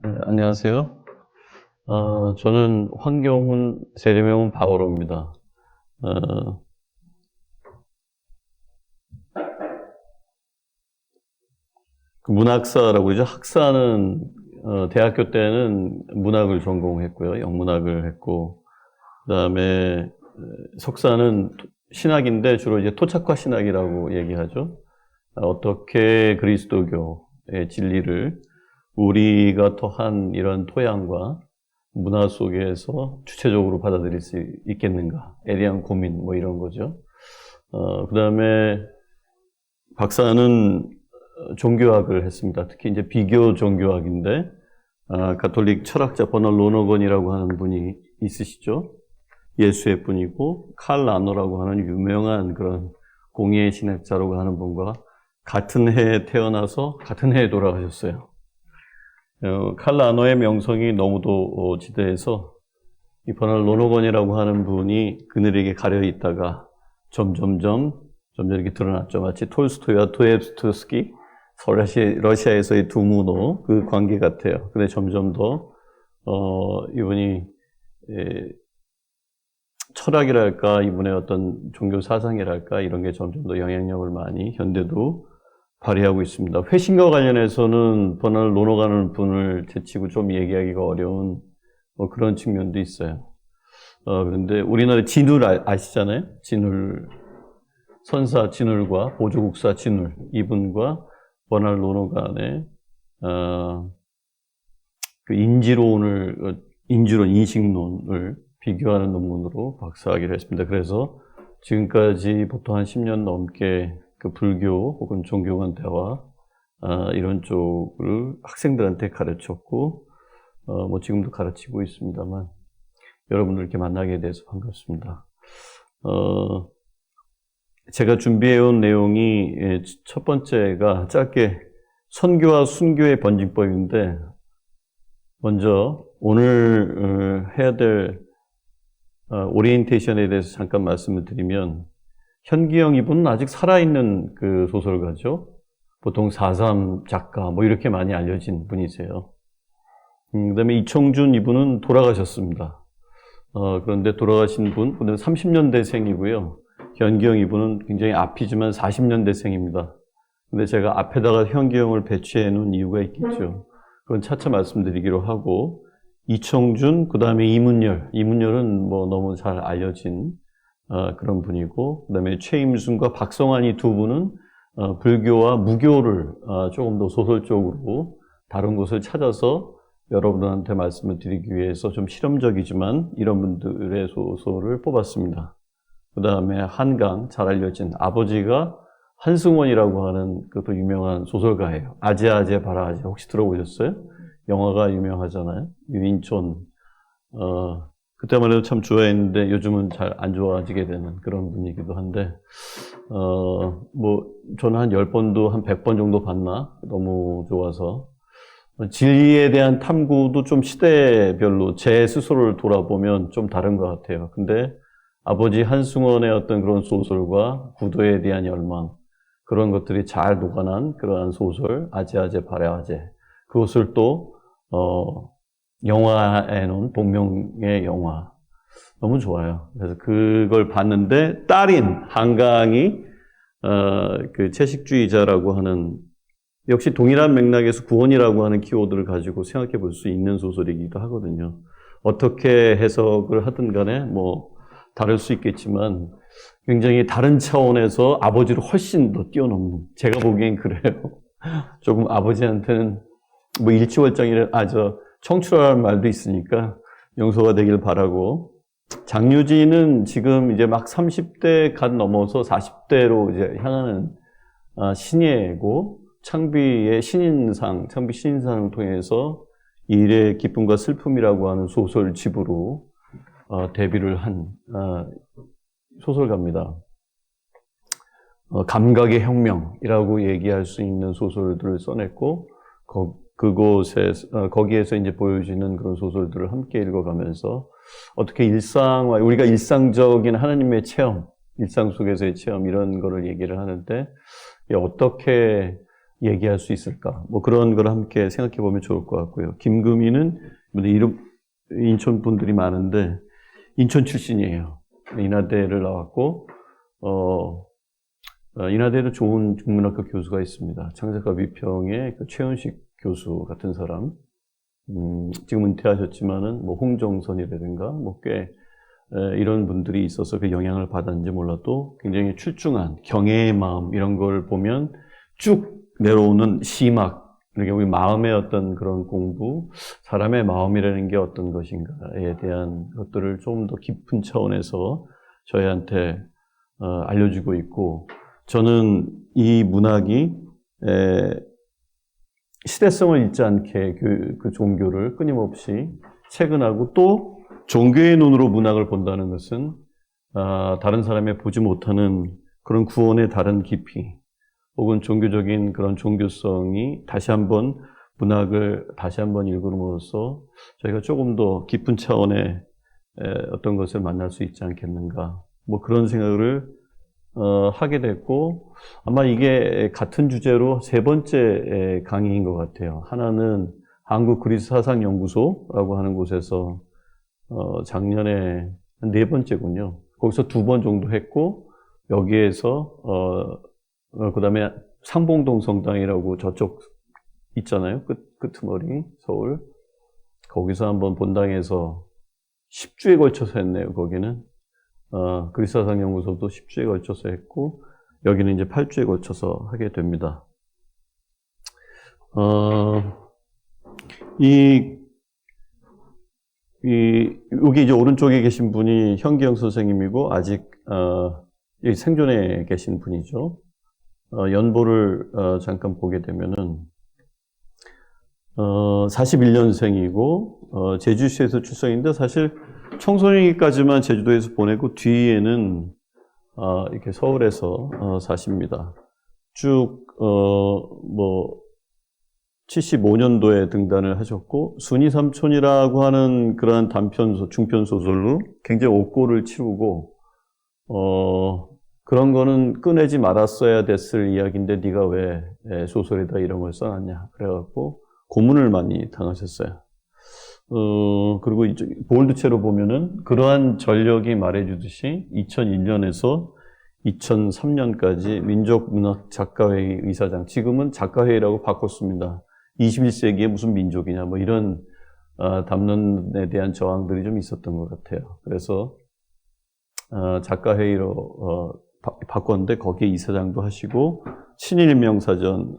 네, 안녕하세요. 저는 황경훈, 세례명은 바오로입니다. 어, 그 문학사라고 그러죠. 학사는, 대학교 때는 문학을 전공했고요. 영문학을 했고, 그 다음에 석사는 신학인데 주로 이제 토착화 신학이라고 얘기하죠. 어떻게 그리스도교의 진리를 우리가 토한 이런 토양과 문화 속에서 주체적으로 받아들일 수 있겠는가에 대한 고민, 뭐 이런 거죠. 그 다음에 박사는 종교학을 했습니다. 특히 이제 비교 종교학인데, 가톨릭 철학자 버널 로너건이라고 하는 분이 있으시죠. 예수의 분이고, 칼 라노라고 하는 유명한 그런 공예 신학자라고 하는 분과 같은 해에 태어나서 같은 해에 돌아가셨어요. 칼 라노의 명성이 너무도 지대해서 이 버널 로너건이라고 하는 분이 그늘에게 가려 있다가 점점 이렇게 드러났죠. 마치 톨스토이와 도stoevsky, 러시아에서의 두 문호 그 관계 같아요. 근데 점점 더 이분이 철학이랄까, 이분의 어떤 종교 사상이랄까, 이런 게 점점 더 영향력을 많이 현대도 발휘하고 있습니다. 회심과 관련해서는 버널 로너건이라는 분을 제치고 좀 얘기하기가 어려운 그런 측면도 있어요. 그런데 우리나라 진울 아시잖아요? 진울, 선사 진울과 보조국사 진울, 이분과 버널 로너건의 그 인식론을 비교하는 논문으로 박사학위를 했습니다. 그래서 지금까지 보통 한 10년 넘게 그 불교 혹은 종교관 대화 이런 쪽을 학생들한테 가르쳤고, 뭐 지금도 가르치고 있습니다만, 여러분들 이렇게 만나게 돼서 반갑습니다. 제가 준비해온 내용이 첫 번째가 짧게 선교와 순교의 번짐법인데, 먼저 오늘 해야 될 오리엔테이션에 대해서 잠깐 말씀을 드리면, 현기영 이분은 아직 살아있는 그 소설가죠. 보통 4.3 작가 뭐 이렇게 많이 알려진 분이세요. 그 다음에 이청준 이분은 돌아가셨습니다. 그런데 돌아가신 분, 30년대생이고요. 현기영 이분은 굉장히 앞이지만 40년대생입니다. 근데 제가 앞에다가 현기영을 배치해 놓은 이유가 있겠죠. 그건 차차 말씀드리기로 하고, 이청준, 그 다음에 이문열은 뭐 너무 잘 알려진 그런 분이고, 그 다음에 최임순과 박성환이 두 분은 불교와 무교를 조금 더 소설적으로 다른 곳을 찾아서 여러분들한테 말씀을 드리기 위해서 좀 실험적이지만 이런 분들의 소설을 뽑았습니다. 그 다음에 한강, 잘 알려진 아버지가 한승원이라고 하는 그것도 유명한 소설가예요. 아재 바라아재 혹시 들어보셨어요? 영화가 유명하잖아요. 유인촌. 그때만 해도 참 좋아했는데 요즘은 잘 안 좋아지게 되는 그런 분이기도 한데, 뭐 저는 한 10번도 한 100번 정도 봤나? 너무 좋아서. 진리에 대한 탐구도 좀 시대별로 제 스스로를 돌아보면 좀 다른 것 같아요. 근데 아버지 한승원의 어떤 그런 소설과 구도에 대한 열망, 그런 것들이 잘 녹아난 그러한 소설, 아재 바라아재. 그것을 또 영화에 놓은 복명의 영화. 너무 좋아요. 그래서 그걸 봤는데 딸인 한강이 그 채식주의자라고 하는, 역시 동일한 맥락에서 구원이라고 하는 키워드를 가지고 생각해 볼 수 있는 소설이기도 하거든요. 어떻게 해석을 하든 간에 뭐 다를 수 있겠지만 굉장히 다른 차원에서 아버지를 훨씬 더 뛰어넘는, 제가 보기엔 그래요. 조금 아버지한테는 뭐 일치월장이라, 청출하라는 말도 있으니까 용서가 되길 바라고, 장유진은 지금 이제 막 30대 갓 넘어서 40대로 이제 향하는 신예고, 창비 신인상을 통해서 일의 기쁨과 슬픔이라고 하는 소설집으로 데뷔를 한 소설가입니다. 감각의 혁명이라고 얘기할 수 있는 소설들을 써냈고, 거기에서 이제 보여지는 그런 소설들을 함께 읽어가면서 어떻게 우리가 일상적인 하나님의 체험, 일상 속에서의 체험, 이런 거를 얘기를 하는데, 어떻게 얘기할 수 있을까? 뭐 그런 걸 함께 생각해 보면 좋을 것 같고요. 김금희는 이름 인천 분들이 많은데 인천 출신이에요. 인하대를 나왔고 인하대에도 좋은 국문학과 교수가 있습니다. 창작과 비평의 그 최은식 교수 같은 사람. 지금 은퇴하셨지만은 뭐 홍정선이라든가 뭐 꽤 이런 분들이 있어서 그 영향을 받았는지 몰라도 굉장히 출중한 경애의 마음 이런 걸 보면 쭉 내려오는 시막, 그러니까 우리 마음의 어떤 그런 공부, 사람의 마음이라는 게 어떤 것인가에 대한 것들을 좀 더 깊은 차원에서 저희한테 알려주고 있고, 저는 이 문학이 시대성을 잃지 않게 그 종교를 끊임없이 체근하고, 또 종교의 눈으로 문학을 본다는 것은 다른 사람이 보지 못하는 그런 구원의 다른 깊이, 혹은 종교적인 그런 종교성이 다시 한번 문학을 다시 한번 읽음으로써 저희가 조금 더 깊은 차원의 어떤 것을 만날 수 있지 않겠는가, 뭐 그런 생각을 하게 됐고, 아마 이게 같은 주제로 세 번째 강의인 것 같아요. 하나는 한국그리스사상연구소라고 하는 곳에서 작년에 한 네 번째군요. 거기서 두 번 정도 했고, 여기에서 그 다음에 상봉동 성당이라고 저쪽 있잖아요. 끄트머리, 서울. 거기서 한번 본당에서 10주에 걸쳐서 했네요, 거기는. 그리스사상연구소도 10주에 걸쳐서 했고, 여기는 이제 8주에 걸쳐서 하게 됩니다. 여기 이제 오른쪽에 계신 분이 현기영 선생님이고, 아직, 생존에 계신 분이죠. 연보를 잠깐 보게 되면은 41년생이고 제주시에서 출생인데, 사실 청소년기까지만 제주도에서 보내고 뒤에는 이렇게 서울에서 사십니다. 쭉 75년도에 등단을 하셨고, 순이 삼촌이라고 하는 그러한 중편 소설로 굉장히 옥고를 치르고, 그런 거는 꺼내지 말았어야 됐을 이야기인데 네가 왜 소설에다 이런 걸 써놨냐 그래갖고 고문을 많이 당하셨어요. 그리고 이쪽 볼드체로 보면은 그러한 전력이 말해주듯이 2001년에서 2003년까지 민족문학작가회의 의사장, 지금은 작가회의라고 바꿨습니다. 21세기에 무슨 민족이냐 뭐 이런 담론에 대한 저항들이 좀 있었던 것 같아요. 그래서 작가회의로 바꿨는데 거기에 이사장도 하시고, 친일명사전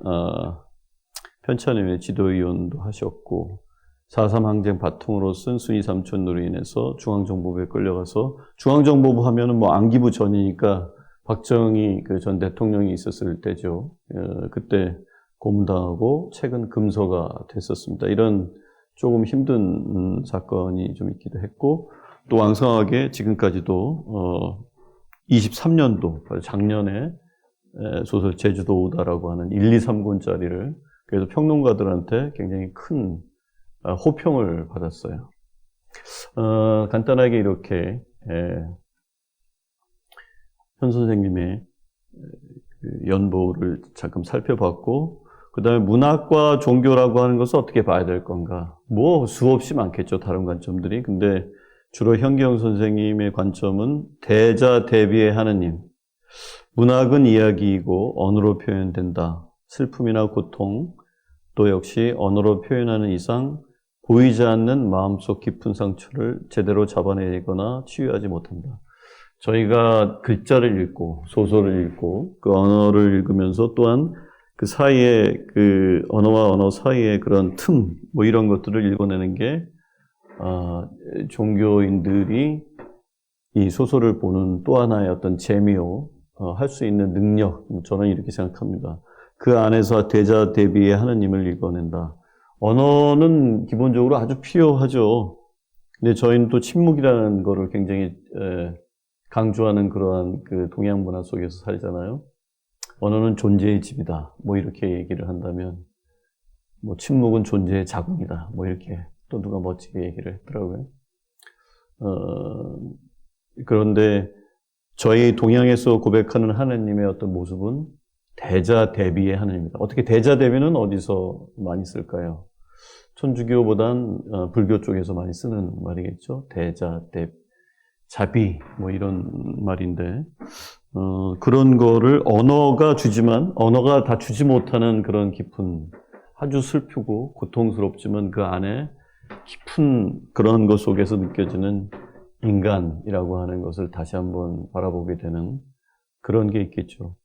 편찬위원회 지도위원도 하셨고, 4.3 항쟁 바통으로 쓴 순이 삼촌으로 인해서 중앙정보부에 끌려가서, 중앙정보부 하면은 뭐 안기부 전이니까 박정희 그 전 대통령이 있었을 때죠. 그때 고문당하고 최근 금서가 됐었습니다. 이런 조금 힘든 사건이 좀 있기도 했고, 또 왕성하게 지금까지도 23년도 작년에 소설 제주도 오다라고 하는 1, 2, 3권짜리를 그래서 평론가들한테 굉장히 큰 호평을 받았어요. 간단하게 이렇게 현 선생님의 연보를 잠깐 살펴봤고, 그 다음에 문학과 종교라고 하는 것을 어떻게 봐야 될 건가. 뭐 수없이 많겠죠, 다른 관점들이. 근데 주로 현기영 선생님의 관점은 대자 대비의 하느님. 문학은 이야기이고 언어로 표현된다. 슬픔이나 고통, 또 역시 언어로 표현하는 이상 보이지 않는 마음속 깊은 상처를 제대로 잡아내거나 치유하지 못한다. 저희가 글자를 읽고 소설을 읽고 그 언어를 읽으면서 또한 그 사이에 그 언어와 언어 사이에 그런 틈, 뭐 이런 것들을 읽어내는 게 종교인들이 이 소설을 보는 또 하나의 어떤 재미요, 할 수 있는 능력, 저는 이렇게 생각합니다. 그 안에서 대자 대비의 하느님을 읽어낸다. 언어는 기본적으로 아주 필요하죠. 근데 저희는 또 침묵이라는 거를 굉장히 강조하는 그러한 그 동양 문화 속에서 살잖아요. 언어는 존재의 집이다. 뭐 이렇게 얘기를 한다면, 뭐 침묵은 존재의 자궁이다. 뭐 이렇게 또 누가 멋지게 얘기를 했더라고요. 그런데 저희 동양에서 고백하는 하나님의 어떤 모습은 대자 대비의 하느님이다. 어떻게 대자 대비는 어디서 많이 쓸까요? 천주교보단 불교 쪽에서 많이 쓰는 말이겠죠. 대자 대 자비 뭐 이런 말인데 그런 거를 언어가 주지만 언어가 다 주지 못하는 그런 깊은 아주 슬프고 고통스럽지만 그 안에 깊은 그런 것 속에서 느껴지는 인간이라고 하는 것을 다시 한번 바라보게 되는 그런 게 있겠죠.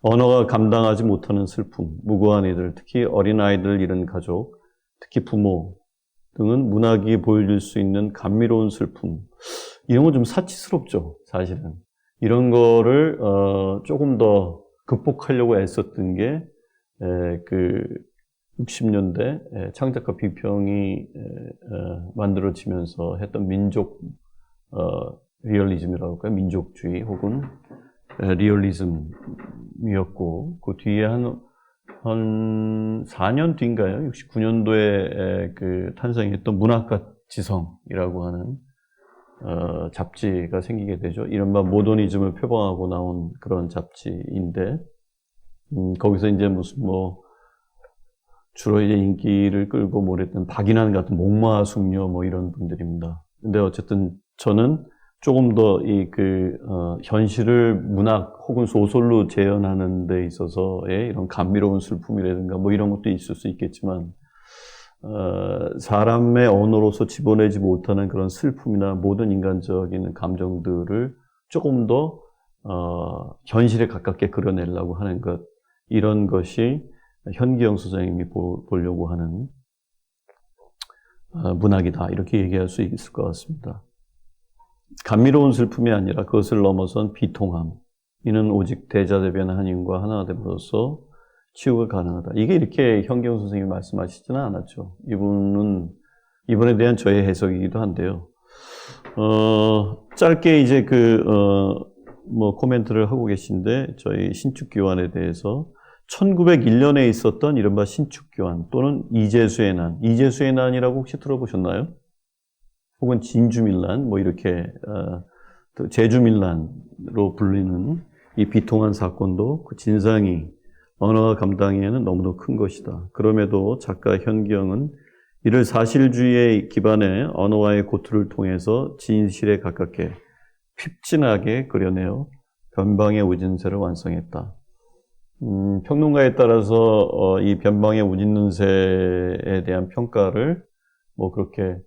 언어가 감당하지 못하는 슬픔, 무고한 이들, 특히 어린아이들 잃은 가족, 특히 부모 등은 문학이 보여줄 수 있는 감미로운 슬픔. 이런 건 좀 사치스럽죠, 사실은. 이런 거를 조금 더 극복하려고 애썼던 게 그 60년대 창작가 비평이 만들어지면서 했던 민족 리얼리즘이라고 할까요? 민족주의 혹은 리얼리즘이었고 그 뒤에 한 4년 뒤인가요? 69년도에 그 탄생했던 문학과 지성이라고 하는 잡지가 생기게 되죠. 이른바 모더니즘을 표방하고 나온 그런 잡지인데 거기서 이제 무슨 주로 이제 인기를 끌고 몰았던 박인환 같은 목마숙녀 이런 분들입니다. 근데 어쨌든 저는 조금 더 현실을 문학 혹은 소설로 재현하는 데 있어서의 이런 감미로운 슬픔이라든가 이런 것도 있을 수 있겠지만, 사람의 언어로서 집어내지 못하는 그런 슬픔이나 모든 인간적인 감정들을 조금 더, 현실에 가깝게 그려내려고 하는 것, 이런 것이 현기영 선생님이 보려고 하는 문학이다. 이렇게 얘기할 수 있을 것 같습니다. 감미로운 슬픔이 아니라 그것을 넘어선 비통함. 이는 오직 대자대변한 하나님과 하나가 됨으로써 치유가 가능하다. 이게 이렇게 현기영 선생님이 말씀하시지는 않았죠. 이분에 대한 저의 해석이기도 한데요. 짧게 이제 코멘트를 하고 계신데, 저희 신축교환에 대해서 1901년에 있었던 이른바 신축교환 또는 이재수의 난. 이재수의 난이라고 혹시 들어보셨나요? 혹은 진주밀란, 이렇게, 제주밀란으로 불리는 이 비통한 사건도 그 진상이 언어가 감당하기에는 너무도 큰 것이다. 그럼에도 작가 현기영은 이를 사실주의의 기반의 언어와의 고투를 통해서 진실에 가깝게 핍진하게 그려내어 변방의 우진세를 완성했다. 평론가에 따라서 이 변방의 우진세에 대한 평가를 그렇게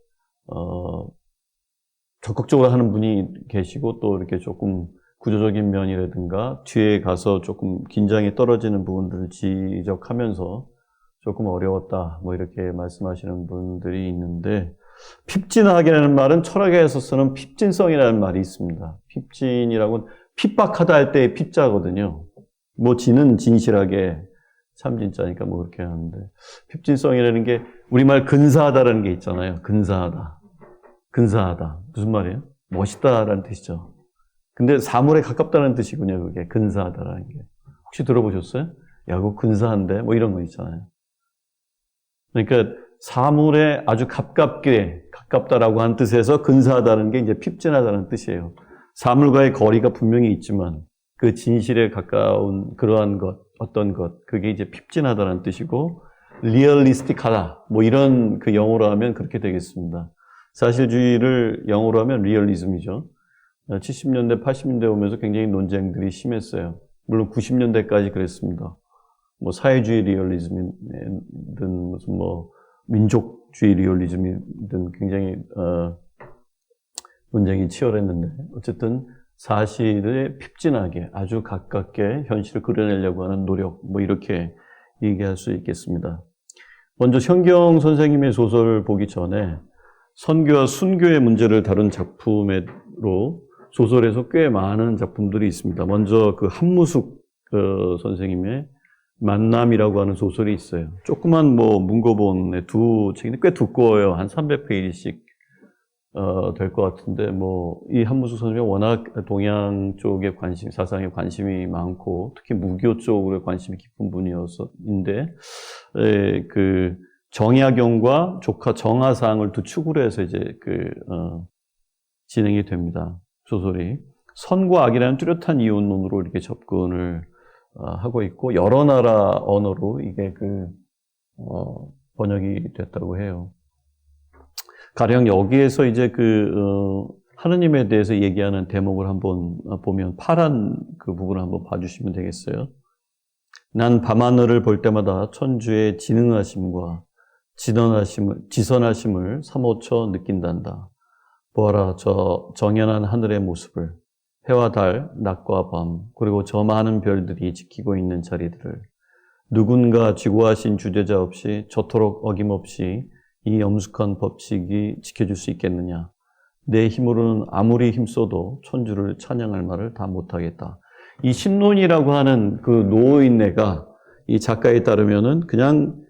적극적으로 하는 분이 계시고 또 이렇게 조금 구조적인 면이라든가 뒤에 가서 조금 긴장이 떨어지는 부분들을 지적하면서 조금 어려웠다 이렇게 말씀하시는 분들이 있는데, 핍진하게라는 말은 철학에서 쓰는 핍진성이라는 말이 있습니다. 핍진이라고는 핍박하다 할 때의 핍자거든요. 진은 진실하게 참진자니까 그렇게 하는데, 핍진성이라는 게 우리말 근사하다라는 게 있잖아요. 근사하다. 무슨 말이에요? 멋있다라는 뜻이죠. 근데 사물에 가깝다는 뜻이군요. 그게 근사하다라는 게. 혹시 들어보셨어요? 야, 그거 근사한데? 이런 거 있잖아요. 그러니까 사물에 아주 가깝다라고 한 뜻에서 근사하다는 게 이제 핍진하다는 뜻이에요. 사물과의 거리가 분명히 있지만 그 진실에 가까운 그러한 것, 어떤 것, 그게 이제 핍진하다는 뜻이고, 리얼리스틱하다. 이런 영어로 하면 그렇게 되겠습니다. 사실주의를 영어로 하면 리얼리즘이죠. 70년대, 80년대 오면서 굉장히 논쟁들이 심했어요. 물론 90년대까지 그랬습니다. 사회주의 리얼리즘이든 무슨 민족주의 리얼리즘이든 굉장히 논쟁이 치열했는데, 어쨌든 사실에 핍진하게 아주 가깝게 현실을 그려내려고 하는 노력, 이렇게 얘기할 수 있겠습니다. 먼저 현기영 선생님의 소설을 보기 전에 선교와 순교의 문제를 다룬 작품으로 소설에서 꽤 많은 작품들이 있습니다. 먼저 그 한무숙 선생님의 만남이라고 하는 소설이 있어요. 조그만 문고본의 두 책인데 꽤 두꺼워요. 한 300페이지씩 될 것 같은데, 이 한무숙 선생님이 워낙 동양 쪽에 사상에 관심이 많고, 특히 무교 쪽으로 관심이 깊은 분이었는데, 그 정약용과 조카 정하상을 두 축으로 해서 이제 진행이 됩니다. 소설이. 선과 악이라는 뚜렷한 이혼론으로 이렇게 접근을 하고 있고 여러 나라 언어로 이게 번역이 됐다고 해요. 가령 여기에서 이제 하느님에 대해서 얘기하는 대목을 한번 보면 파란 그 부분을 한번 봐주시면 되겠어요. 난 밤하늘을 볼 때마다 천주의 지능하심과 지선하심을 사모쳐 느낀단다. 보아라 저 정연한 하늘의 모습을 해와 달, 낮과 밤 그리고 저 많은 별들이 지키고 있는 자리들을 누군가 지고하신 주제자 없이 저토록 어김없이 이 엄숙한 법칙이 지켜줄 수 있겠느냐. 내 힘으로는 아무리 힘써도 천주를 찬양할 말을 다 못하겠다. 이 신론이라고 하는 그 노인네가 이 작가에 따르면은 그냥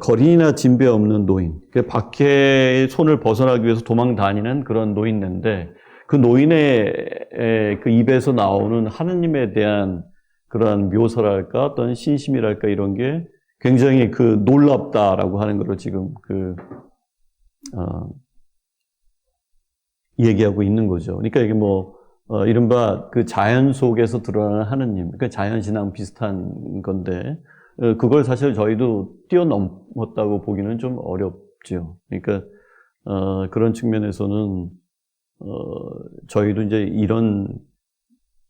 거린이나 진배 없는 노인, 그 밖에 손을 벗어나기 위해서 도망 다니는 그런 노인네인데 그 노인의 그 입에서 나오는 하느님에 대한 그러한 묘사랄까 어떤 신심이랄까 이런 게 굉장히 놀랍다라고 하는 것을 지금 얘기하고 있는 거죠. 그러니까 이게 이른바 그 자연 속에서 드러나는 하느님, 그 자연신앙 비슷한 건데, 그걸 사실 저희도 뛰어넘었다고 보기는 좀 어렵죠. 그러니까, 그런 측면에서는, 저희도 이제 이런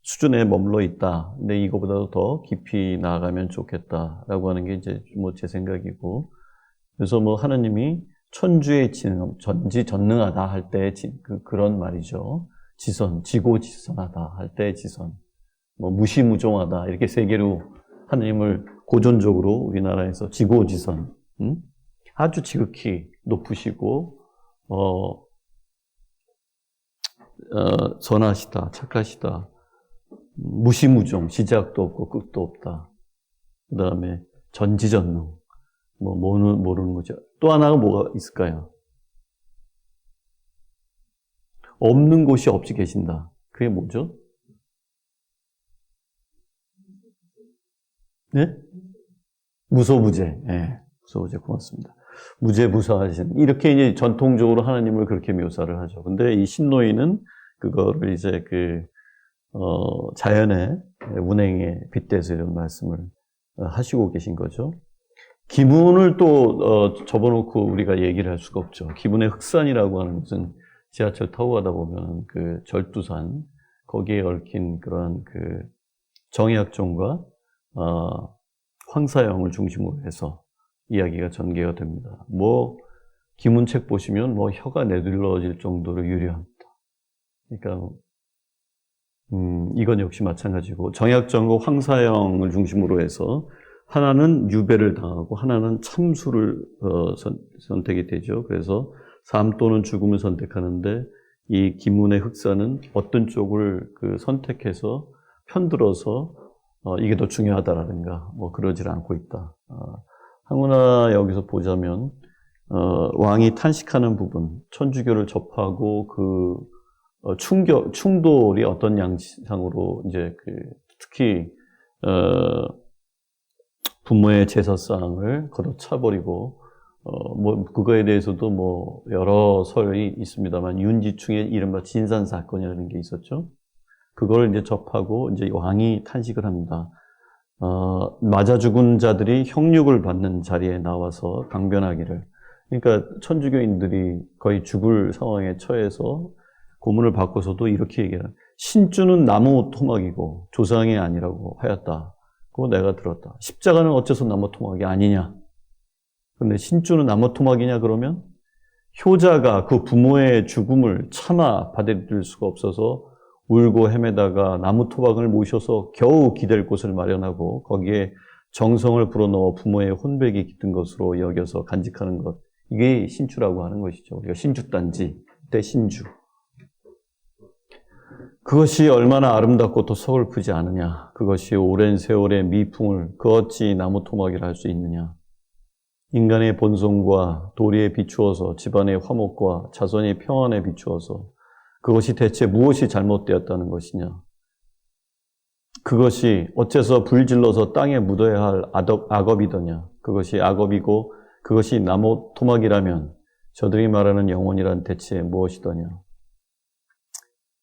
수준에 머물러 있다. 근데 이거보다도 더 깊이 나아가면 좋겠다라고 하는 게 이제 제 생각이고, 그래서 하느님이 천주의 지능, 전지전능하다 할 때의 그런 말이죠. 지선, 지고지선하다 할 때의 지선. 무시무종하다. 이렇게 세 개로 하느님을 고전적으로 우리나라에서 지고지선, 아주 지극히 높으시고, 선하시다, 착하시다. 무시무종, 시작도 없고 끝도 없다. 그 다음에 전지전능. 모르는 거죠. 또 하나가 뭐가 있을까요? 없는 곳이 없이 계신다. 그게 뭐죠? 네? 무소부재. 네, 무소부재 고맙습니다. 무죄무사하신. 이렇게 이제 전통적으로 하나님을 그렇게 묘사를 하죠. 근데 이 신노인은 그거를 이제 자연의 운행에 빗대서 이런 말씀을 하시고 계신 거죠. 기문을 또 접어놓고 우리가 얘기를 할 수가 없죠. 기문의 흑산이라고 하는 것은 지하철 타고 가다 보면 절두산 거기에 얽힌 그런 정약종과 황사영을 중심으로 해서 이야기가 전개가 됩니다. 기문책 보시면 혀가 내둘러질 정도로 유려합니다. 그러니까 이건 역시 마찬가지고 정약종과 황사영을 중심으로 해서 하나는 유배를 당하고 하나는 참수를 선택이 되죠. 그래서 삶 또는 죽음을 선택하는데 이 기문의 흑사는 어떤 쪽을 선택해서 편들어서 이게 더 중요하다라든가 그러질 않고 있다. 항우나 여기서 보자면 왕이 탄식하는 부분, 천주교를 접하고 충돌이 어떤 양상으로 이제 특히 부모의 제사상을 걷어차버리고 그거에 대해서도 여러 설이 있습니다만 윤지충의 이른바 진산 사건이라는 게 있었죠. 그걸 이제 접하고 이제 왕이 탄식을 합니다. 맞아 죽은 자들이 형육을 받는 자리에 나와서 강변하기를. 그러니까 천주교인들이 거의 죽을 상황에 처해서 고문을 받고서도 이렇게 얘기해요. 신주는 나무 토막이고 조상이 아니라고 하였다. 그거 내가 들었다. 십자가는 어째서 나무 토막이 아니냐? 근데 신주는 나무 토막이냐 그러면 효자가 그 부모의 죽음을 차마 받아들일 수가 없어서 울고 헤매다가 나무 토막을 모셔서 겨우 기댈 곳을 마련하고 거기에 정성을 불어넣어 부모의 혼백이 깃든 것으로 여겨서 간직하는 것. 이게 신주라고 하는 것이죠. 우리가 신주단지, 때 신주. 그것이 얼마나 아름답고 또 서글프지 않으냐. 그것이 오랜 세월의 미풍을 그 어찌 나무 토막이라 할 수 있느냐. 인간의 본성과 도리에 비추어서 집안의 화목과 자손의 평안에 비추어서 그것이 대체 무엇이 잘못되었다는 것이냐. 그것이 어째서 불질러서 땅에 묻어야 할 악업이더냐. 그것이 악업이고 그것이 나무 토막이라면 저들이 말하는 영혼이란 대체 무엇이더냐.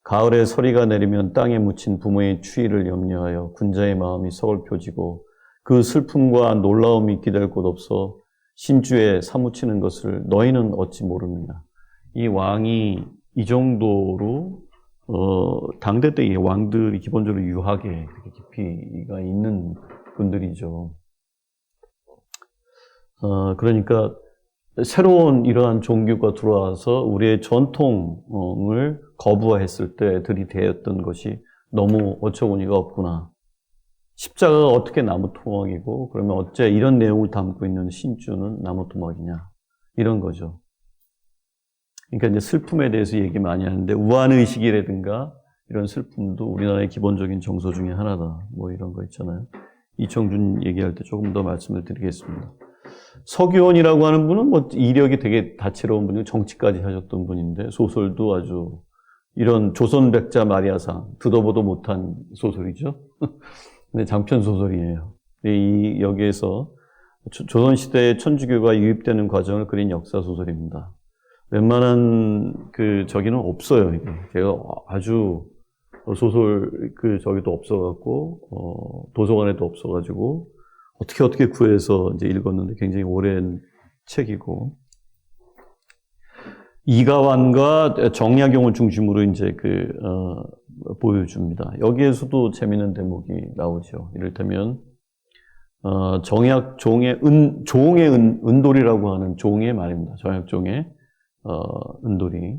가을에 서리가 내리면 땅에 묻힌 부모의 추위를 염려하여 군자의 마음이 서글펴지고 그 슬픔과 놀라움이 기댈 곳 없어 신주에 사무치는 것을 너희는 어찌 모르느냐. 이 왕이 이 정도로 당대 때 왕들이 기본적으로 유하게 이렇게 깊이가 있는 분들이죠. 그러니까 새로운 이러한 종교가 들어와서 우리의 전통을 거부했을 때 들이대었던 것이 너무 어처구니가 없구나. 십자가가 어떻게 나무 토막이고 그러면 어째 이런 내용을 담고 있는 신주는 나무 토막이냐. 이런 거죠. 그러니까 이제 슬픔에 대해서 얘기 많이 하는데 우환의식이라든가 이런 슬픔도 우리나라의 기본적인 정서 중에 하나다. 뭐 이런 거 있잖아요. 이청준 얘기할 때 조금 더 말씀을 드리겠습니다. 서기원이라고 하는 분은 뭐 이력이 되게 다채로운 분이고 정치까지 하셨던 분인데 소설도 아주 이런 조선백자 마리아상 듣어보도 못한 소설이죠. 근데 장편 소설이에요. 여기에서 조선시대의 천주교가 유입되는 과정을 그린 역사 소설입니다. 웬만한 저기는 없어요. 이게. 제가 아주 소설 저기도 없어갖고 도서관에도 없어가지고 어떻게 구해서 이제 읽었는데 굉장히 오랜 책이고 이가완과 정약용을 중심으로 이제 보여줍니다. 여기에서도 재미있는 대목이 나오죠. 이를테면 정약종의 종의 은돌이라고 하는 종의 말입니다. 정약종의 은돌이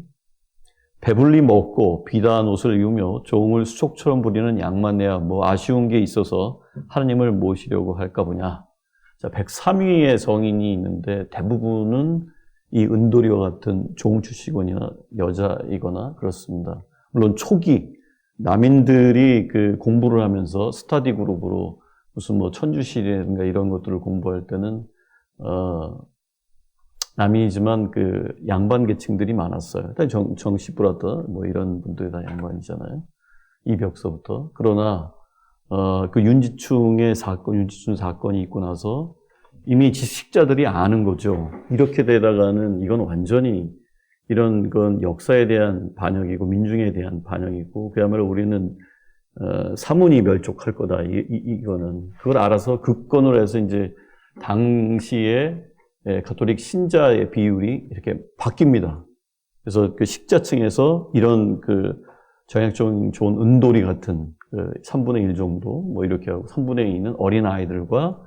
배불리 먹고 비단한 옷을 입으며 종을 수족처럼 부리는 양만 내야 뭐 아쉬운 게 있어서 하나님을 모시려고 할까 보냐. 자, 103위의 성인이 있는데 대부분은 이 은돌이와 같은 종 출신이나 여자이거나 그렇습니다. 물론 초기 남인들이 공부를 하면서 스터디 그룹으로 무슨 뭐 천주시라든가 이런 것들을 공부할 때는 남이지만 양반 계층들이 많았어요. 정씨 브라더 뭐 이런 분들이 다 양반이잖아요. 이벽서부터. 그러나 윤지충 사건이 있고 나서 이미 지식자들이 아는 거죠. 이렇게 되다가는 이건 완전히 이런 건 역사에 대한 반역이고 민중에 대한 반역이고 그야말로 우리는 사문이 멸족할 거다. 이거는 그걸 알아서 급권을 해서 이제 당시에 가톨릭 신자의 비율이 이렇게 바뀝니다. 그래서 식자층에서 이런 정약종 좋은 은돌이 같은 3분의 1 정도 뭐 이렇게 하고 3분의 2는 어린 아이들과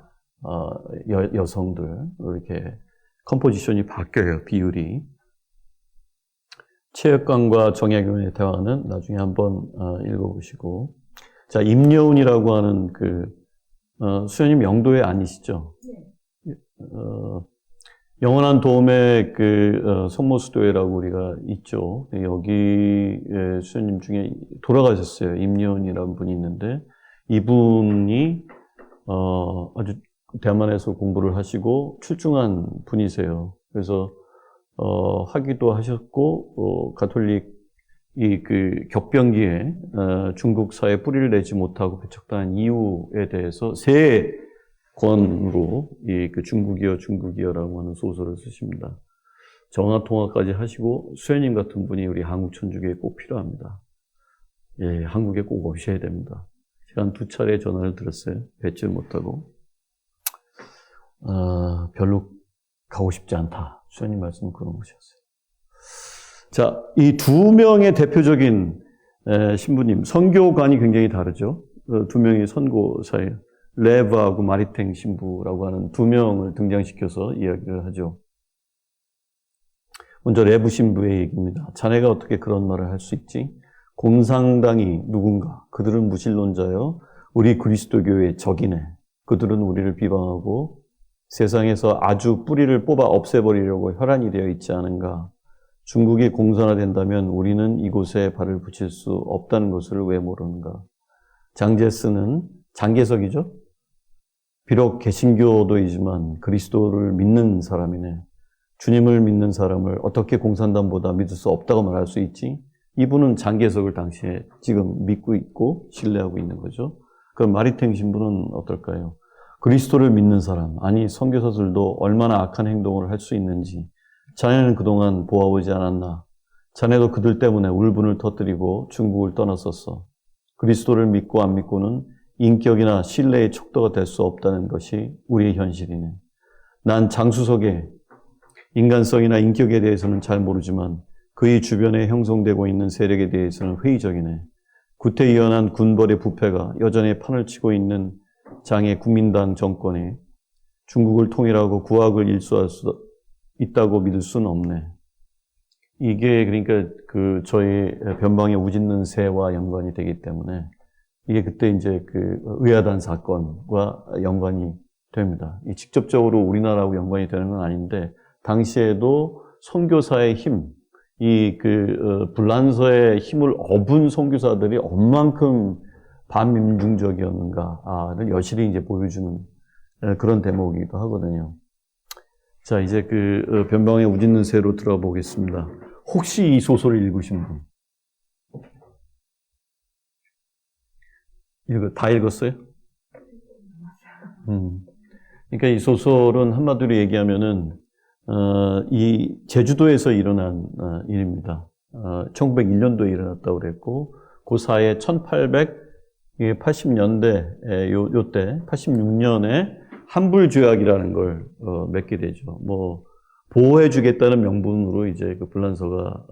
여성들 이렇게 컴포지션이 바뀌어요. 비율이. 최역광과 정약용의 대화는 나중에 한번 읽어보시고 자 임여운이라고 하는 수녀님 영도에 아니시죠? 네. 영원한 도움의 성모수도회라고 우리가 있죠. 여기 수녀님 중에 돌아가셨어요. 임여운이라는 분이 있는데 이분이 아주 대만에서 공부를 하시고 출중한 분이세요. 그래서 하기도 하셨고 가톨릭 격변기에 중국 사회에 뿌리를 내지 못하고 배척당한 이유에 대해서 세 권으로 중국이여라고 하는 소설을 쓰십니다. 정화통화까지 하시고 수혜님 같은 분이 우리 한국 천주교에 꼭 필요합니다. 예, 한국에 꼭 오셔야 됩니다. 제가 한 2차례 전화를 드렸어요. 뵙지 못하고 별로 가고 싶지 않다. 수혜님 말씀은 그런 것이었어요. 자, 이 2명의 대표적인 신부님, 선교관이 굉장히 다르죠. 2명의 선고사예요. 레브하고 마리탱 신부라고 하는 2명을 등장시켜서 이야기를 하죠. 먼저 레브 신부의 얘기입니다. 자네가 어떻게 그런 말을 할 수 있지? 공산당이 누군가? 그들은 무신론자여 우리 그리스도교의 적이네. 그들은 우리를 비방하고 세상에서 아주 뿌리를 뽑아 없애버리려고 혈안이 되어 있지 않은가? 중국이 공산화된다면 우리는 이곳에 발을 붙일 수 없다는 것을 왜 모르는가? 장제스는 장개석이죠? 비록 개신교도이지만 그리스도를 믿는 사람이네. 주님을 믿는 사람을 어떻게 공산당보다 믿을 수 없다고 말할 수 있지? 이분은 장개석을 당시에 지금 믿고 있고 신뢰하고 있는 거죠. 그럼 마리탱 신부는 어떨까요? 그리스도를 믿는 사람, 아니 선교사들도 얼마나 악한 행동을 할 수 있는지 자네는 그동안 보아오지 않았나? 자네도 그들 때문에 울분을 터뜨리고 중국을 떠났었어. 그리스도를 믿고 안 믿고는 인격이나 신뢰의 척도가 될 수 없다는 것이 우리의 현실이네. 난 장수석의 인간성이나 인격에 대해서는 잘 모르지만 그의 주변에 형성되고 있는 세력에 대해서는 회의적이네. 구태의연한 군벌의 부패가 여전히 판을 치고 있는 장애 국민당 정권이 중국을 통일하고 구학을 일수할 수 있다고 믿을 수는 없네. 이게 그러니까 저희 변방의 우짖는 새와 연관이 되기 때문에 이게 그때 이제 의아단 사건과 연관이 됩니다. 직접적으로 우리나라하고 연관이 되는 건 아닌데 당시에도 선교사의 힘, 불란서의 힘을 업은 선교사들이 얼만큼 반민중적이었는가를 여실히 이제 보여주는 그런 대목이기도 하거든요. 자, 이제 변방의 우짖는 새로 들어보겠습니다. 혹시 이 소설을 읽으신 분? 다 읽었어요? 그러니까 이 소설은 한마디로 얘기하면은, 이 제주도에서 일어난 일입니다. 1901년도에 일어났다고 그랬고, 그 사이에 1880년대, 요때, 86년에 한불조약이라는 걸 맺게 되죠. 보호해주겠다는 명분으로 이제 불란서가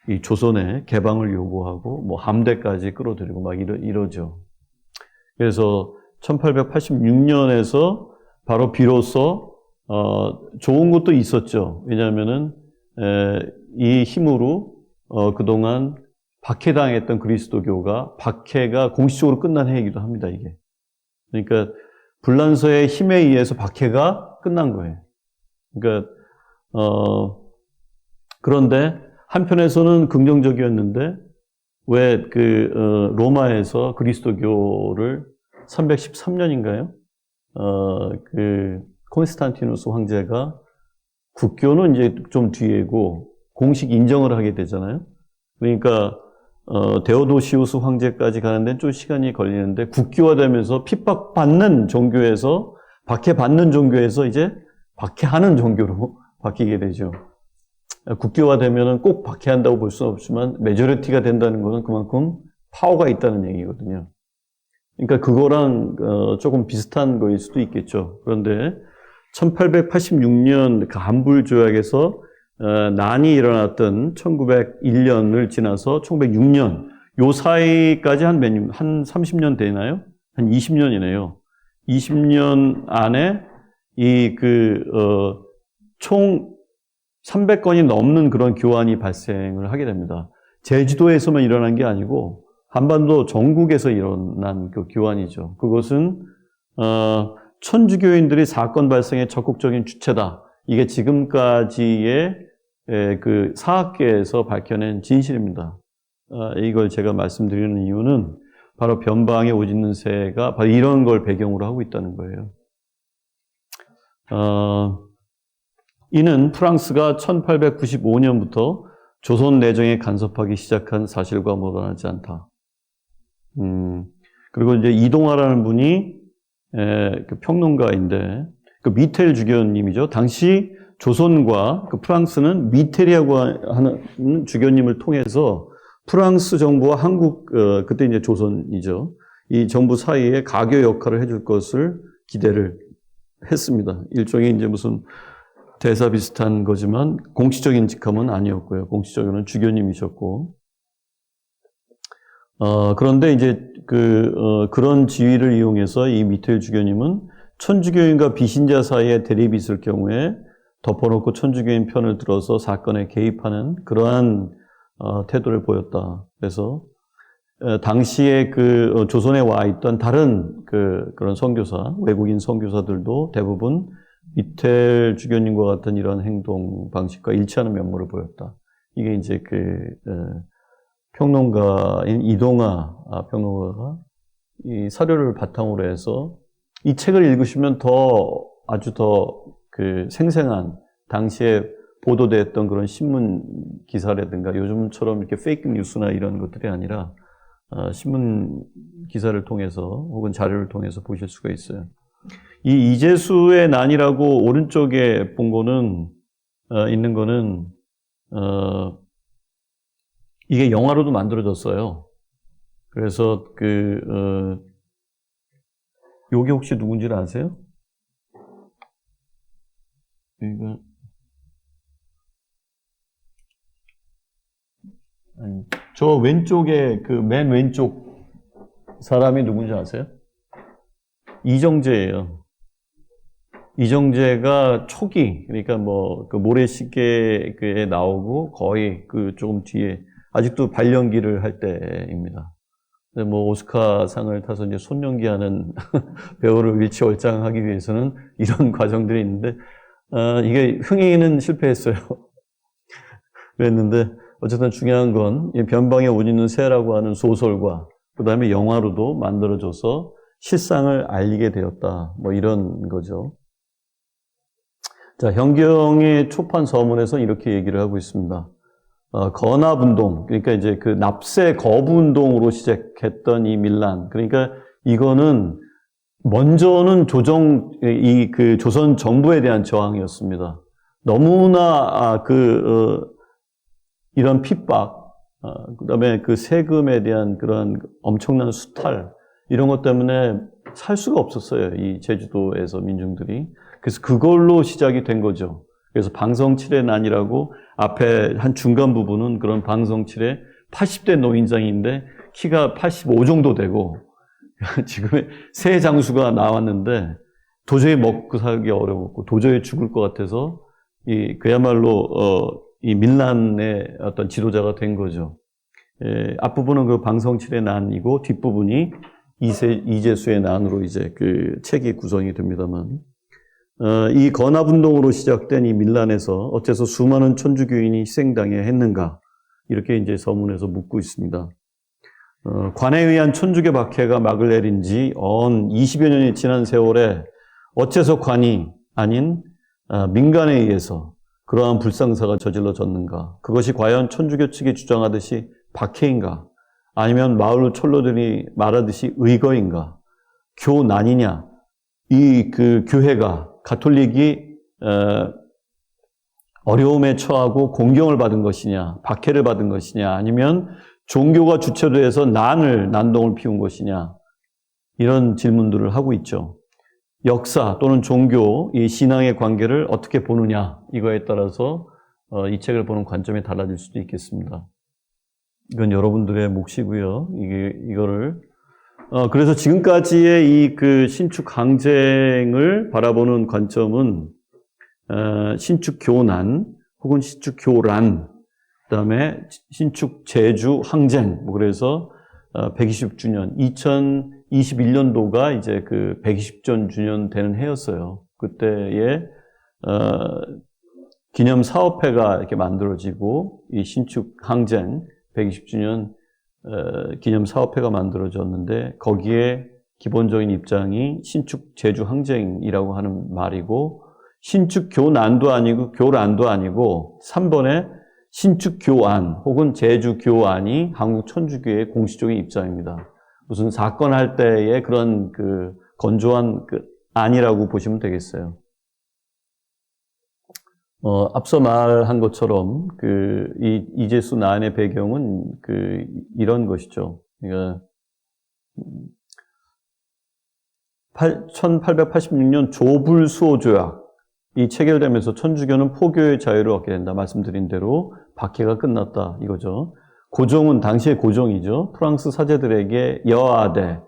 이 조선의 개방을 요구하고 함대까지 끌어들이고 막 이러죠. 그래서 1886년에서 바로 비로소 좋은 것도 있었죠. 왜냐하면은 이 힘으로 그동안 박해당했던 그리스도교가 박해가 공식적으로 끝난 해이기도 합니다. 이게 그러니까 불란서의 힘에 의해서 박해가 끝난 거예요. 그러니까 그런데 한편에서는 긍정적이었는데 왜 로마에서 그리스도교를 313년인가요? 콘스탄티누스 황제가 국교는 이제 좀 뒤에고 공식 인정을 하게 되잖아요. 그러니까 데오도시우스 황제까지 가는 데는 좀 시간이 걸리는데 국교화되면서 핍박받는 종교에서 박해받는 종교에서 이제 박해하는 종교로 바뀌게 되죠. 국교화되면은 꼭 박해한다고 볼 수는 없지만 메조리티가 된다는 것은 그만큼 파워가 있다는 얘기거든요. 그러니까 그거랑 조금 비슷한 거일 수도 있겠죠. 그런데 1886년 한불조약에서 난이 일어났던 1901년을 지나서 1906년 요 사이까지 한 30년 되나요? 한 20년이네요. 20년 안에 총 300건이 넘는 그런 교환이 발생을 하게 됩니다. 제주도에서만 일어난 게 아니고 한반도 전국에서 일어난 그 교환이죠. 그것은 천주교인들이 사건 발생의 적극적인 주체다. 이게 지금까지의 사학계에서 밝혀낸 진실입니다. 이걸 제가 말씀드리는 이유는 바로 변방의 오짖는 새가 바로 이런 걸 배경으로 하고 있다는 거예요. 이는 프랑스가 1895년부터 조선 내정에 간섭하기 시작한 사실과 무관하지 않다. 그리고 이제 이동화라는 분이 평론가인데 미텔 주교님이죠. 당시 조선과 프랑스는 미텔이라고 하는 주교님을 통해서 프랑스 정부와 한국 그때 이제 조선이죠. 이 정부 사이에 가교 역할을 해줄 것을 기대를 했습니다. 일종의 이제 무슨 대사 비슷한 거지만 공식적인 직함은 아니었고요. 공식적으로는 주교님이셨고. 그런데 이제 그런 지위를 이용해서 이 미텔 주교님은 천주교인과 비신자 사이에 대립이 있을 경우에 덮어놓고 천주교인 편을 들어서 사건에 개입하는 그러한 태도를 보였다. 그래서 당시에 조선에 와 있던 다른 그런 선교사, 외국인 선교사들도 대부분 미텔 주교님과 같은 이런 행동 방식과 일치하는 면모를 보였다. 이게 이제 평론가인 이동화 평론가가 이 사료를 바탕으로 해서 이 책을 읽으시면 아주 더 생생한 당시에 보도됐던 그런 신문 기사라든가 요즘처럼 이렇게 페이크 뉴스나 이런 것들이 아니라 신문 기사를 통해서 혹은 자료를 통해서 보실 수가 있어요. 이 이재수의 난이라고 오른쪽에 본 거는 있는 거는 이게 영화로도 만들어졌어요. 그래서 요게 혹시 누군지를 아세요? 이거 아니, 저 왼쪽에 맨 왼쪽 사람이 누군지 아세요? 이정재예요. 이정재가 초기, 그러니까 그 모래시계에 나오고 거의 조금 뒤에 아직도 발연기를 할 때입니다. 근데 오스카상을 타서 이제 손연기하는 배우를 일취월장하기 위해서는 이런 과정들이 있는데, 이게 흥행에는 실패했어요. 그랬는데, 어쨌든 중요한 건 변방에 옷 입는 새라고 하는 소설과 그 다음에 영화로도 만들어져서 실상을 알리게 되었다. 이런 거죠. 자, 현경의 초판 서문에서 이렇게 얘기를 하고 있습니다. 건압운동, 그러니까 이제 납세 거부 운동으로 시작했던 이 밀란. 그러니까 이거는 먼저는 조선 정부에 대한 저항이었습니다. 너무나 이런 핍박, 그다음에 세금에 대한 그런 엄청난 수탈 이런 것 때문에 살 수가 없었어요. 이 제주도에서 민중들이. 그래서 그걸로 시작이 된 거죠. 그래서 방성칠의 난이라고 앞에 한 중간 부분은 그런 방성칠의 80대 노인장인데 키가 85 정도 되고 지금의 새 장수가 나왔는데 도저히 먹고 살기 어려웠고 도저히 죽을 것 같아서 그야말로 이 밀란의 어떤 지도자가 된 거죠. 앞부분은 그 방성칠의 난이고 뒷부분이 이재수의 난으로 이제 책이 구성이 됩니다만 이 건압운동으로 시작된 이 밀란에서 어째서 수많은 천주교인이 희생당해야 했는가 이렇게 이제 서문에서 묻고 있습니다. 관에 의한 천주교 박해가 막을 내린 지 20여 년이 지난 세월에 어째서 관이 아닌 민간에 의해서 그러한 불상사가 저질러졌는가? 그것이 과연 천주교 측이 주장하듯이 박해인가? 아니면 마을 촌로들이 말하듯이 의거인가? 교난이냐? 이 교회가 가톨릭이 어려움에 처하고 공경을 받은 것이냐? 박해를 받은 것이냐? 아니면 종교가 주체로 해서 난동을 피운 것이냐? 이런 질문들을 하고 있죠. 역사 또는 종교, 이 신앙의 관계를 어떻게 보느냐 이거에 따라서 이 책을 보는 관점이 달라질 수도 있겠습니다. 이건 여러분들의 몫이고요. 이거를 그래서 지금까지의 이 신축 항쟁을 바라보는 관점은 신축 교난 혹은 신축 교란, 그다음에 신축 제주 항쟁. 그래서 120주년 2021년도가 이제 120주년 되는 해였어요. 그때에 기념 사업회가 이렇게 만들어지고 이 신축 항쟁 120주년 기념 사업회가 만들어졌는데 거기에 기본적인 입장이 신축 제주 항쟁이라고 하는 말이고 신축 교난도 아니고 교란도 아니고 3번에 신축 교안 혹은 제주 교안이 한국 천주교의 공식적인 입장입니다. 무슨 사건 할 때의 그런 건조한 안이라고 보시면 되겠어요. 앞서 말한 것처럼 이재수 난의 배경은 이런 것이죠. 그러니까 1886년 조불수호 조약 이 체결되면서 천주교는 포교의 자유를 얻게 된다. 말씀드린 대로 박해가 끝났다 이거죠. 고종은 당시의 고종이죠. 프랑스 사제들에게 여하되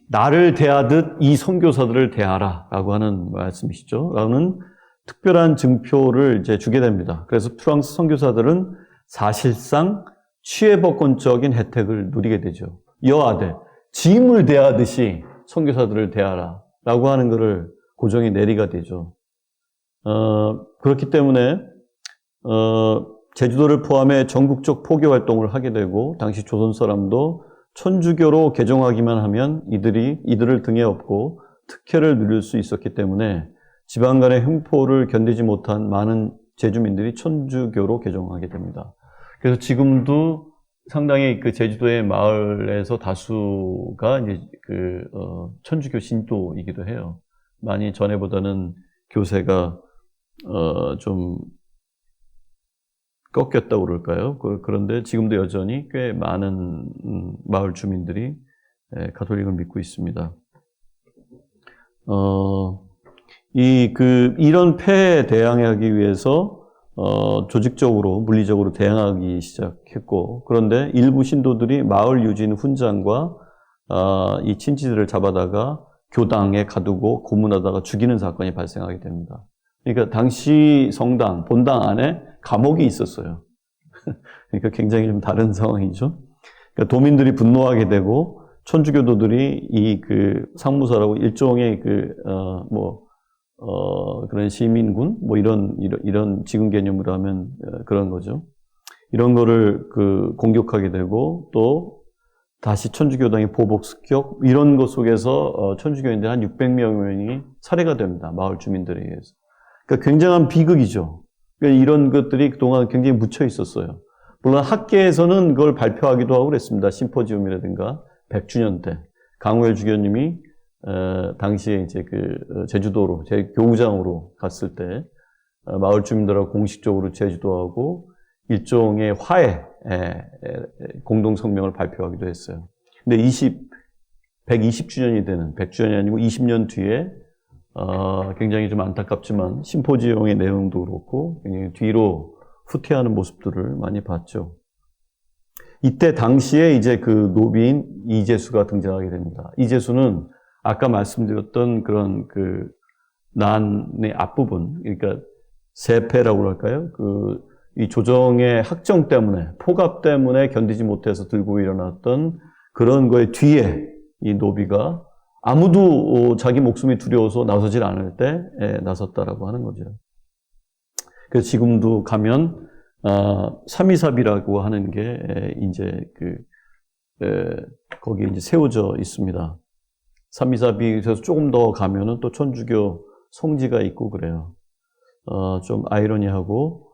나를 대하듯 이 선교사들을 대하라 라고 하는 말씀이시죠. 라는 특별한 증표를 이제 주게 됩니다. 그래서 프랑스 선교사들은 사실상 취해법권적인 혜택을 누리게 되죠. 여하되 짐을 대하듯이 선교사들을 대하라 라고 하는 것을 고종이 내리가 되죠. 그렇기 때문에 제주도를 포함해 전국적 포교 활동을 하게 되고 당시 조선 사람도 천주교로 개종하기만 하면 이들을 등에 업고 특혜를 누릴 수 있었기 때문에 지방 간의 횡포를 견디지 못한 많은 제주민들이 천주교로 개종하게 됩니다. 그래서 지금도 상당히 제주도의 마을에서 다수가 이제 천주교 신도이기도 해요. 많이 전에보다는 교세가 좀 꺾였다고 그럴까요? 그런데 지금도 여전히 꽤 많은 마을 주민들이 가톨릭을 믿고 있습니다. 이런 폐해에 대항하기 위해서 조직적으로, 물리적으로 대항하기 시작했고, 그런데 일부 신도들이 마을 유진 훈장과 이 친지들을 잡아다가 교당에 가두고 고문하다가 죽이는 사건이 발생하게 됩니다. 그러니까 당시 성당, 본당 안에 감옥이 있었어요. 그러니까 굉장히 좀 다른 상황이죠. 그러니까 도민들이 분노하게 되고 천주교도들이 상무사라고 일종의 그런 시민군 뭐 이런 지금 개념으로 하면 그런 거죠. 이런 거를 공격하게 되고 또 다시 천주교당의 보복 습격 이런 것 속에서 천주교인들 한 600명이 살해가 됩니다. 마을 주민들에 의해서. 그러니까 굉장한 비극이죠. 그러니까 이런 것들이 그동안 굉장히 묻혀 있었어요. 물론 학계에서는 그걸 발표하기도 하고 그랬습니다. 심포지움이라든가 100주년 때 강우엘 주교님이 당시에 이제 제주도로 제 교우장으로 갔을 때 마을 주민들하고 공식적으로 제주도하고 일종의 화해 공동 성명을 발표하기도 했어요. 근데 120주년이 되는 100주년이 아니고 20년 뒤에 굉장히 좀 안타깝지만 심포지용의 내용도 그렇고 굉장히 뒤로 후퇴하는 모습들을 많이 봤죠. 이때 당시에 이제 노비인 이재수가 등장하게 됩니다. 이재수는 아까 말씀드렸던 그런 난의 앞부분, 그러니까 세패라고 할까요? 이 조정의 학정 때문에, 폭압 때문에 견디지 못해서 들고 일어났던 그런 거에 뒤에 이 노비가 아무도 자기 목숨이 두려워서 나서질 않을 때 나섰다라고 하는 거죠. 그래서 지금도 가면 삼위삽이라고 하는 게 이제 거기에 이제 세워져 있습니다. 삼위삽에서 조금 더 가면은 또 천주교 성지가 있고 그래요. 좀 아이러니하고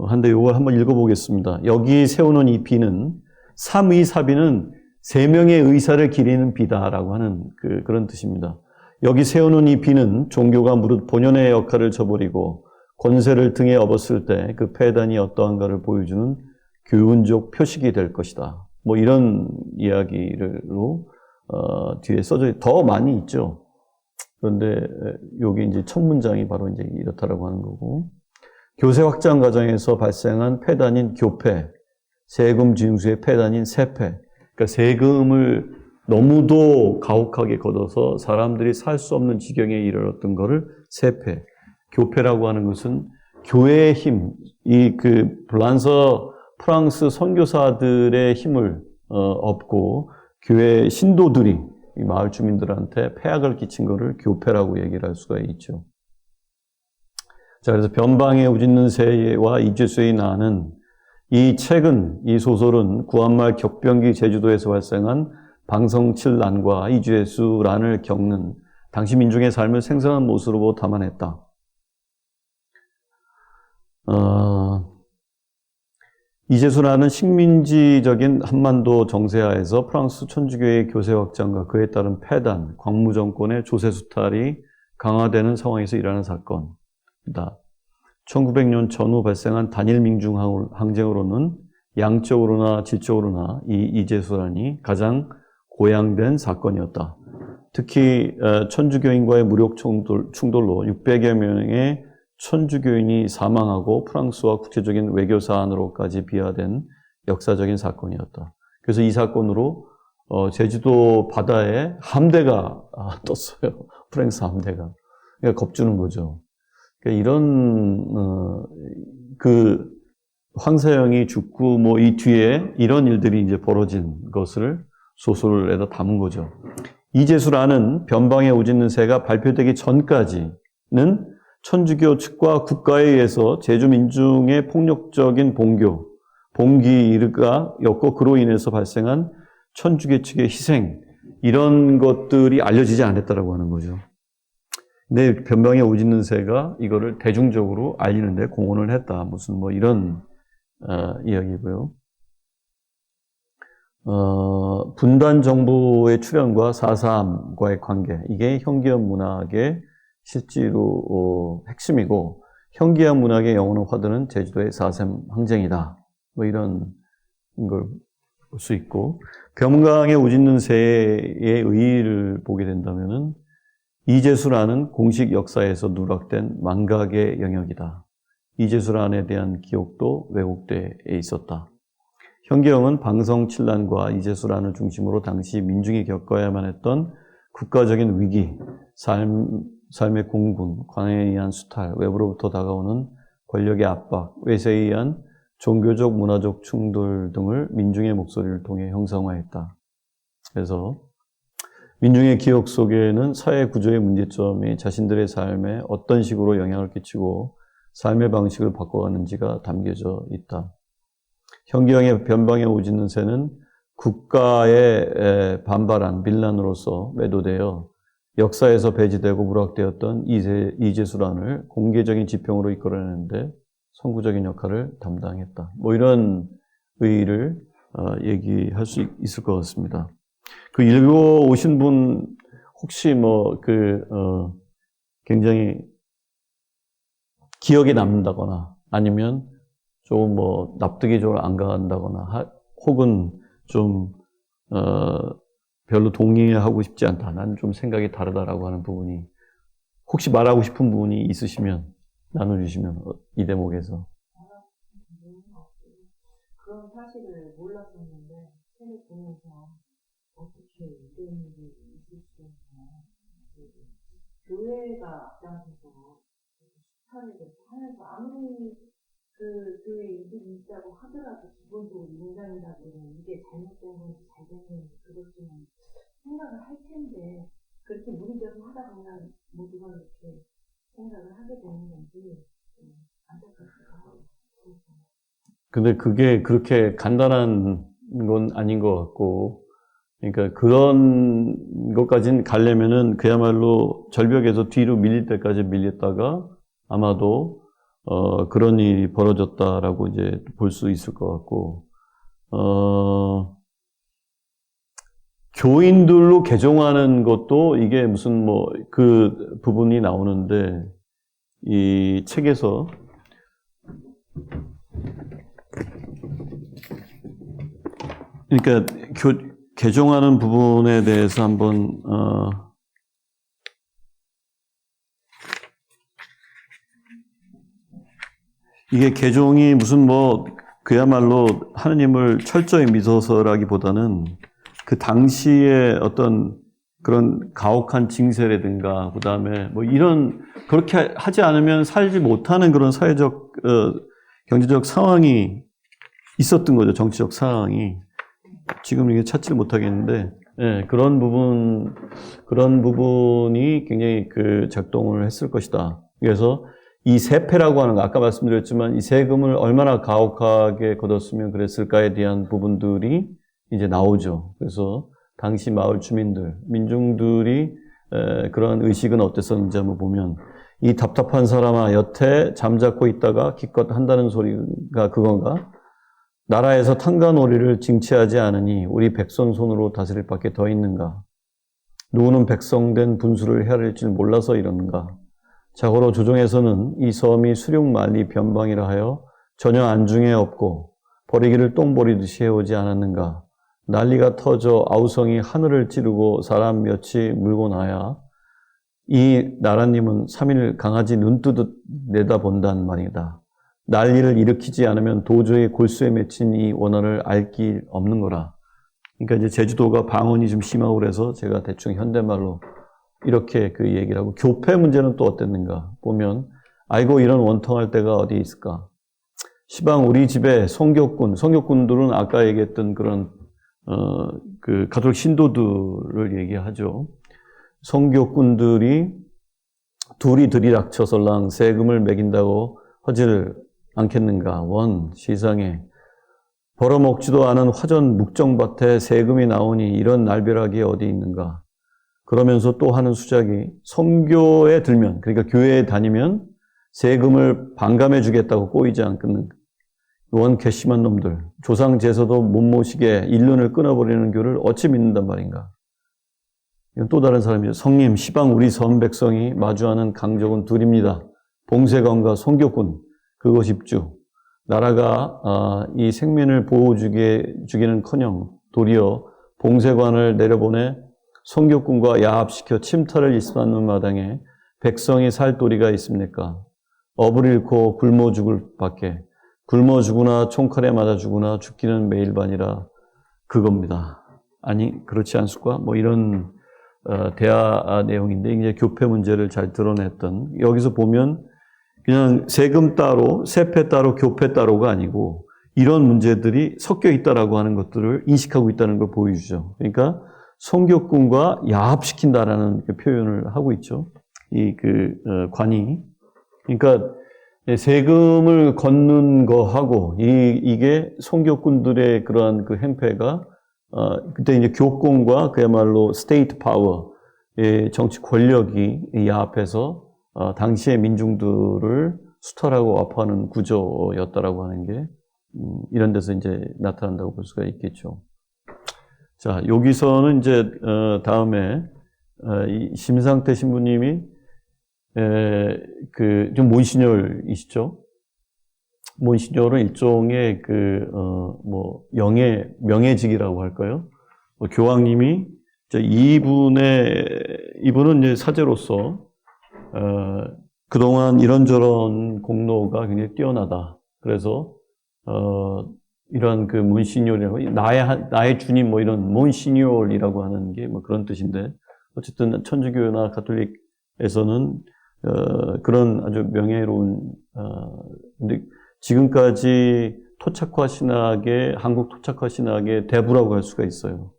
한데 이걸 한번 읽어보겠습니다. 여기 세우는 이 비는 삼위사비는 세 명의 의사를 기리는 비다라고 하는 그런 뜻입니다. 여기 세우는 이 비는 종교가 무릇 본연의 역할을 저버리고 권세를 등에 업었을 때 그 폐단이 어떠한가를 보여주는 교훈적 표식이 될 것이다. 뭐 이런 이야기로 뒤에 써져 더 많이 있죠. 그런데 여기 이제 첫 문장이 바로 이제 이렇다라고 하는 거고. 교세 확장 과정에서 발생한 폐단인 교폐, 세금 징수의 폐단인 세폐. 그러니까 세금을 너무도 가혹하게 걷어서 사람들이 살 수 없는 지경에 이르렀던 것을 세폐. 교폐라고 하는 것은 교회의 힘, 프랑스 선교사들의 힘을 얻고 교회 신도들이 이 마을 주민들한테 폐악을 끼친 것을 교폐라고 얘기를 할 수가 있죠. 자, 그래서 변방에 우짖는 새와 이재수의 나는 이 책은, 이 소설은 구한말 격변기 제주도에서 발생한 방성칠난과 이재수란을 겪는 당시 민중의 삶을 생생한 모습으로 담아냈다. 이재수란은 식민지적인 한반도 정세하에서 프랑스 천주교의 교세 확장과 그에 따른 폐단, 광무 정권의 조세 수탈이 강화되는 상황에서 일어나는 사건이다. 1900년 전후 발생한 단일 민중 항쟁으로는 양적으로나 질적으로나 이 이재수란이 가장 고양된 사건이었다. 특히 천주교인과의 무력 충돌로 600여 명의 천주교인이 사망하고 프랑스와 국제적인 외교 사안으로까지 비화된 역사적인 사건이었다. 그래서 이 사건으로 제주도 바다에 함대가 떴어요. 프랑스 함대가. 그러니까 겁주는 거죠. 그러니까 이런 황사영이 죽고 뭐 이 뒤에 이런 일들이 이제 벌어진 것을 소설에다 담은 거죠. 이재수라는 변방에 우짖는 새가 발표되기 전까지는 천주교 측과 국가에 의해서 제주 민중의 폭력적인 봉기가 였고 그로 인해서 발생한 천주교 측의 희생 이런 것들이 알려지지 않았다라고 하는 거죠. 근데 변방에 우짖는 새가 이거를 대중적으로 알리는데 공헌을 했다. 무슨 뭐 이런 이야기고요. 분단 정부의 출현과 4.3과의 관계 이게 현기현 문학의 실제로 핵심이고 현기야 문학의 영혼의 화두는 제주도의 4.3 항쟁이다. 뭐 이런 걸 볼 수 있고, 금강의 오짖는 새의 의의를 보게 된다면은 이제수라는 공식 역사에서 누락된 망각의 영역이다. 이제수란에 대한 기억도 왜곡되어 있었다. 현기영은 방성칠란과 이제수란을 중심으로 당시 민중이 겪어야만 했던 국가적인 위기, 삶의 공분, 관에 의한 수탈, 외부로부터 다가오는 권력의 압박, 외세에 의한 종교적, 문화적 충돌 등을 민중의 목소리를 통해 형성화했다. 그래서 민중의 기억 속에는 사회 구조의 문제점이 자신들의 삶에 어떤 식으로 영향을 끼치고 삶의 방식을 바꿔가는지가 담겨져 있다. 현기영의 변방에 오짖는 새는 국가에 반발한 빌런으로서 매도되어 역사에서 배제되고 무락되었던 이제수란을 공개적인 지평으로 이끌어내는데 선구적인 역할을 담당했다. 뭐 이런 의의를 얘기할 수 있을 것 같습니다. 그 읽어 오신 분 혹시 굉장히 기억에 남는다거나 아니면 좀 납득이 좀 안 간다거나 혹은 좀 별로 동의하고 싶지 않다. 나는 좀 생각이 다르다라고 하는 부분이 혹시 말하고 싶은 부분이 있으시면 나눠주시면 이 대목에서. 그런 사실을 몰랐었는데 책을 보면서 어떻게 이런 일이 있을 수 있나. 교회가 앞장서서 수탈을 하면서 아무리 그 교회 이득이 있다고 하더라도 기본적으로 인간이라고는 이게 잘못된 건지 잘된 건지 그렇지만 생각을 할 텐데 그렇게 무리져서 하다 보면 모두가 이렇게 생각을 하게 되는 건지 안타깝기도 하고. 근데 그게 그렇게 간단한 건 아닌 것 같고, 그러니까 그런 것까지는 가려면은 그야말로 절벽에서 뒤로 밀릴 때까지 밀렸다가 아마도 그런 일이 벌어졌다라고 이제 볼 수 있을 것 같고, 교인들로 개종하는 것도 이게 무슨 그 부분이 나오는데, 이 책에서 그러니까 개종하는 부분에 대해서 한번 이게 개종이 무슨 그야말로 하느님을 철저히 믿어서라기보다는 그 당시에 어떤 그런 가혹한 징세라든가 그다음에 이런 그렇게 하지 않으면 살지 못하는 그런 사회적 경제적 상황이 있었던 거죠. 정치적 상황이. 지금 이게 찾지를 못하겠는데, 예, 그런 부분이 굉장히 작동을 했을 것이다. 그래서 이 세패라고 하는 거, 아까 말씀드렸지만 이 세금을 얼마나 가혹하게 걷었으면 그랬을까에 대한 부분들이 이제 나오죠. 그래서 당시 마을 주민들, 민중들이 그런 의식은 어땠었는지 한번 보면, 이 답답한 사람아 여태 잠자코 있다가 기껏 한다는 소리가 그건가? 나라에서 탕가놀이를 징치하지 않으니 우리 백성 손으로 다스릴 밖에 더 있는가? 누구는 백성된 분수를 헤아릴 줄 몰라서 이러는가? 자고로 조정에서는 이 섬이 수륙만리 변방이라 하여 전혀 안중에 없고 버리기를 똥 버리듯이 해오지 않았는가? 난리가 터져 아우성이 하늘을 찌르고 사람 몇이 물고 나야 이 나라님은 3일 강아지 눈 뜨듯 내다본단 말이다. 난리를 일으키지 않으면 도저히 골수에 맺힌 이 원한을 알 길 없는 거라. 그러니까 이제 제주도가 방언이 좀 심하고 그래서 제가 대충 현대말로 이렇게 얘기를 하고, 교패 문제는 또 어땠는가 보면, 아이고 이런 원통할 때가 어디 있을까. 시방 우리 집에 성교꾼들은 아까 얘기했던 그런 가톨릭 신도들을 얘기하죠. 성교꾼들이 둘이 들이닥쳐설랑 세금을 매긴다고 하지를 않겠는가. 시상에 벌어먹지도 않은 화전 묵정밭에 세금이 나오니 이런 날벼락이 어디 있는가. 그러면서 또 하는 수작이 성교에 들면, 그러니까 교회에 다니면 세금을 반감해 주겠다고 꼬이지 않겠는가. 괘씸한 놈들, 조상 제서도 못 모시게 일륜을 끊어버리는 교를 어찌 믿는단 말인가. 이건 또 다른 사람이죠. 성님, 시방 우리 섬 백성이 마주하는 강적은 둘입니다. 봉쇄관과 송교꾼, 그거 집주. 나라가 이 생민을 보호주기는커녕 도리어 봉쇄관을 내려보내 송교꾼과 야합시켜 침탈을 일삼는 마당에 백성이 살 도리가 있습니까? 업을 잃고 굶어 죽을 밖에. 굶어 죽으나 총칼에 맞아 죽으나 죽기는 매일반이라 그겁니다. 아니 그렇지 않습니까? 뭐 이런 대화 내용인데 이제 교폐 문제를 잘 드러냈던, 여기서 보면 그냥 세금 따로, 세패 따로, 교폐 따로가 아니고 이런 문제들이 섞여 있다라고 하는 것들을 인식하고 있다는 걸 보여주죠. 그러니까 송교꾼과 야합시킨다라는 그 표현을 하고 있죠. 이 관이. 그러니까 세금을 걷는 거하고 이게 송교꾼들의 그러한 그 행패가 그때 이제 교권과 그야말로 스테이트 파워의 정치 권력이 야합해서 당시의 민중들을 수탈하고 압화하는 구조였다라고 하는 게 이런 데서 이제 나타난다고 볼 수가 있겠죠. 자, 여기서는 이제 다음에 이 심상태 신부님이 좀 몬시뇰이시죠. 몬시뇰은 일종의 명예직이라고 할까요? 교황님이 이분은 이제 사제로서 그동안 이런저런 공로가 굉장히 뛰어나다. 그래서 이런 그 몬시뇰이라고, 나의 주님 뭐 이런 몬시뇰이라고 하는 게 뭐 그런 뜻인데, 어쨌든 천주교나 가톨릭에서는 그런 아주 명예로운 근데 지금까지 토착화 신학의, 한국 토착화 신학의 대부라고 할 수가 있어요.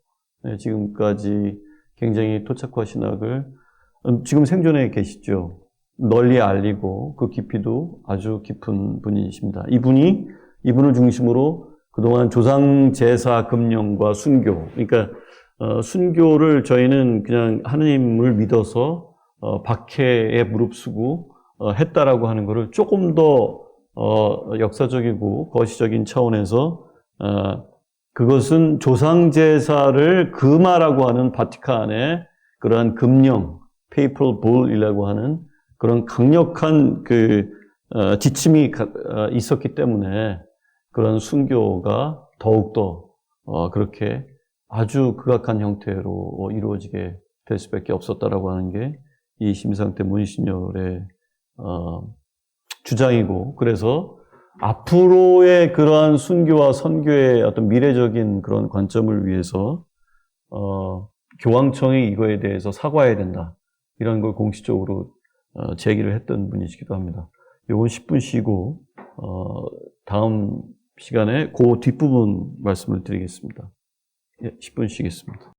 네, 지금까지 굉장히 토착화 신학을 지금 생존해 계시죠. 널리 알리고 그 깊이도 아주 깊은 분이십니다. 이분을 중심으로 그동안 조상 제사 금령과 순교, 그러니까 순교를 저희는 그냥 하느님을 믿어서 박해에 무릅쓰고 했다라고 하는 것을 조금 더 역사적이고 거시적인 차원에서 그것은 조상 제사를 금하라고 하는 바티칸의 그러한 금령, papal bull이라고 하는 그런 강력한 지침이 있었기 때문에 그런 순교가 더욱더 그렇게 아주 극악한 형태로 이루어지게 될 수밖에 없었다라고 하는 게 이 심상태 몬시뇰의 주장이고, 그래서 앞으로의 그러한 순교와 선교의 어떤 미래적인 그런 관점을 위해서 교황청이 이거에 대해서 사과해야 된다, 이런 걸 공식적으로 제기를 했던 분이시기도 합니다. 요건 10분 쉬고 다음 시간에 그 뒷부분 말씀을 드리겠습니다. 10분 쉬겠습니다.